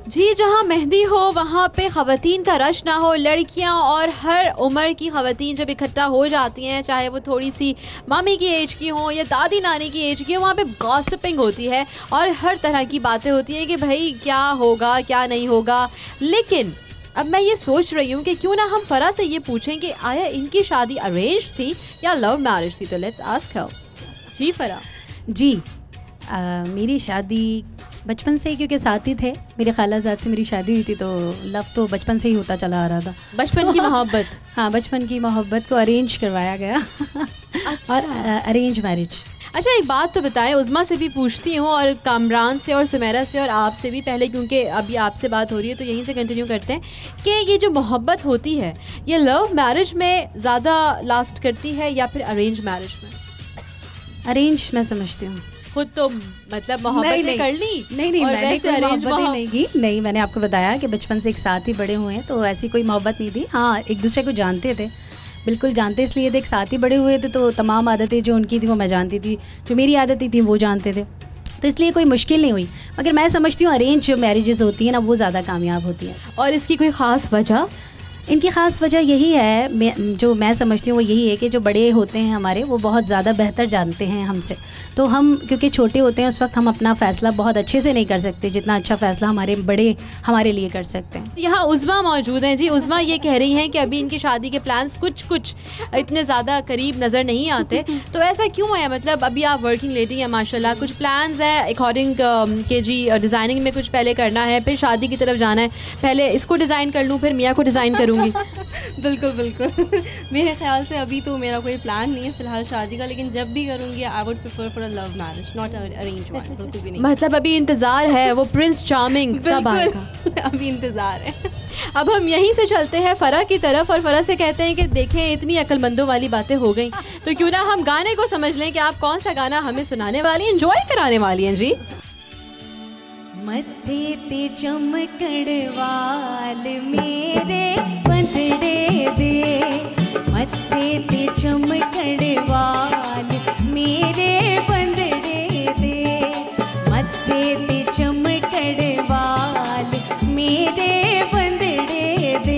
जी, जहाँ मेहंदी हो वहाँ पे ख़वातीन का रश ना हो, लड़कियाँ और हर उम्र की ख़वातीन जब इकट्ठा हो जाती हैं, चाहे वो थोड़ी सी मामी की एज की हो या दादी नानी की एज की हो, वहाँ पे गॉसिपिंग होती है और हर तरह की बातें होती हैं कि भाई क्या होगा क्या नहीं होगा। लेकिन अब मैं ये सोच रही हूँ कि क्यों ना हम फ़रा से ये पूछें कि आया इनकी शादी अरेंज थी या लव मैरिज थी। तो लेट्स आस्क हर। जी फ़रा। जी मेरी शादी बचपन से ही, क्योंकि साथ ही थे, मेरे खालाजाद से मेरी शादी हुई थी, तो लव तो बचपन से ही होता चला आ रहा था। बचपन की मोहब्बत। हाँ, बचपन की मोहब्बत को अरेंज करवाया गया। अच्छा। और अरेंज मैरिज। अच्छा, एक बात तो बताएं, उज़मा से भी पूछती हूँ और कामरान से और सुमेरा से और आपसे भी पहले, क्योंकि अभी आपसे बात हो रही है तो यहीं से कंटिन्यू करते हैं कि ये जो मोहब्बत होती है ये लव मैरिज में ज़्यादा लास्ट करती है या फिर अरेंज मैरिज में? अरेंज मैं समझती हूँ। खुद तो मतलब मोहब्बत कर ली? नहीं, और मैंने वैसे कोई अरेंज मोहब्बत नहीं की। नहीं, मैंने आपको बताया कि बचपन से एक साथ ही बड़े हुए हैं, तो ऐसी कोई मोहब्बत नहीं थी। हाँ, एक दूसरे को जानते थे, बिल्कुल जानते इसलिए थे, एक साथ ही बड़े हुए थे, तो तमाम आदतें जो उनकी थी वो मैं जानती थी, जो मेरी आदतें थी वो जानते थे, तो इसलिए कोई मुश्किल नहीं हुई। मगर मैं समझती हूँ अरेंज जो मैरिजेस होती हैं ना, वो ज़्यादा कामयाब होती हैं। और इसकी कोई ख़ास वजह? इनकी ख़ास वजह यही है, जो मैं समझती हूँ वो यही है कि जो बड़े होते हैं हमारे, वो बहुत ज़्यादा बेहतर जानते हैं हमसे। तो हम क्योंकि छोटे होते हैं उस वक्त हम अपना फ़ैसला बहुत अच्छे से नहीं कर सकते, जितना अच्छा फ़ैसला हमारे बड़े हमारे लिए कर सकते हैं। यहाँ उज़मा मौजूद हैं। जी, उज़मा ये कह रही हैं कि अभी इनकी शादी के प्लान्स कुछ इतने ज़्यादा करीब नज़र नहीं आते, तो ऐसा क्यों है? मतलब अभी आप वर्किंग लेडी हैं माशाल्लाह, कुछ प्लान्स हैं अकॉर्डिंग के जी डिज़ाइनिंग में कुछ पहले करना है, फिर शादी की तरफ जाना है, पहले इसको डिज़ाइन कर लूँ फिर मियाँ को डिज़ाइन करूँगी। बिल्कुल मेरे ख्याल से अभी तो मेरा कोई प्लान नहीं है फ़िलहाल शादी का, लेकिन जब भी करूँगी I would prefer for a love marriage, not arrange one. बिल्कुल भी नहीं। मतलब अभी इंतज़ार है वो प्रिंस चार्मिंग कब आएगा? अभी इंतज़ार है। अब हम यहीं से चलते हैं फ़रा की तरफ और फ़रा से कहते हैं कि देखें इतनी अक्लमंदों वाली बातें हो गई, तो क्यों ना हम गाने को समझ लें कि आप कौन सा गाना हमें सुनाने वाली हैं, एंजॉय कराने वाली हैं। जी। मत्थे ते चमकड़ वाल मेरे बंदड़े दे, मत्थे ते चमकड़ वाल मेरे बंदड़े दे, मत्थे ते चमकड़ वाल मेरे बंदड़े दे।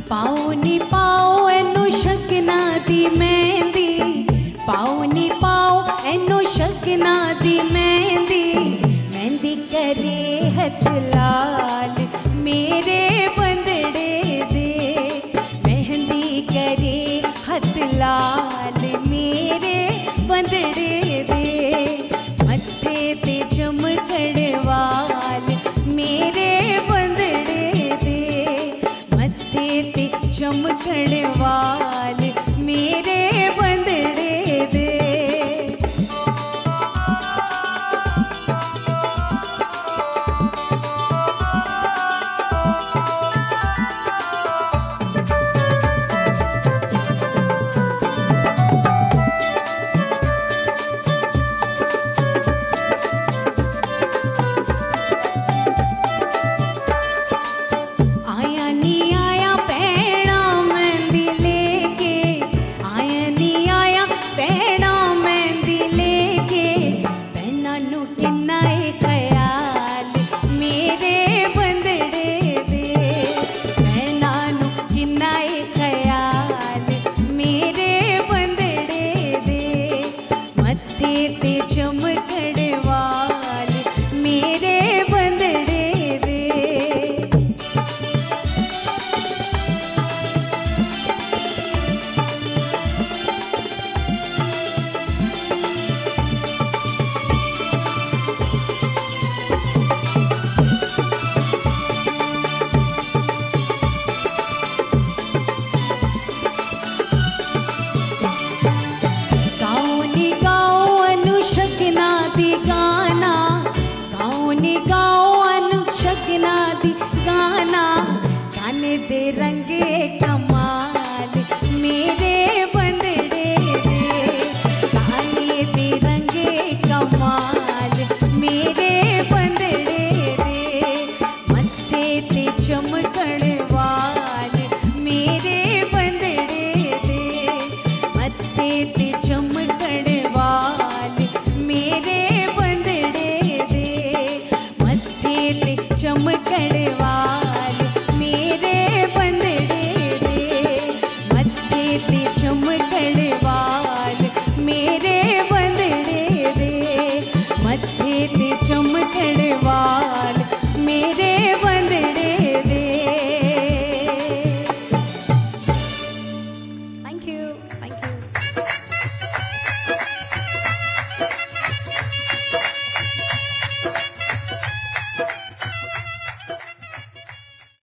पाओ नी पाओ एनो शकना दी मेहंदी, पाओ नी पाओ एनो शकना दी मेहंदी, मेहंदी करे हथ ला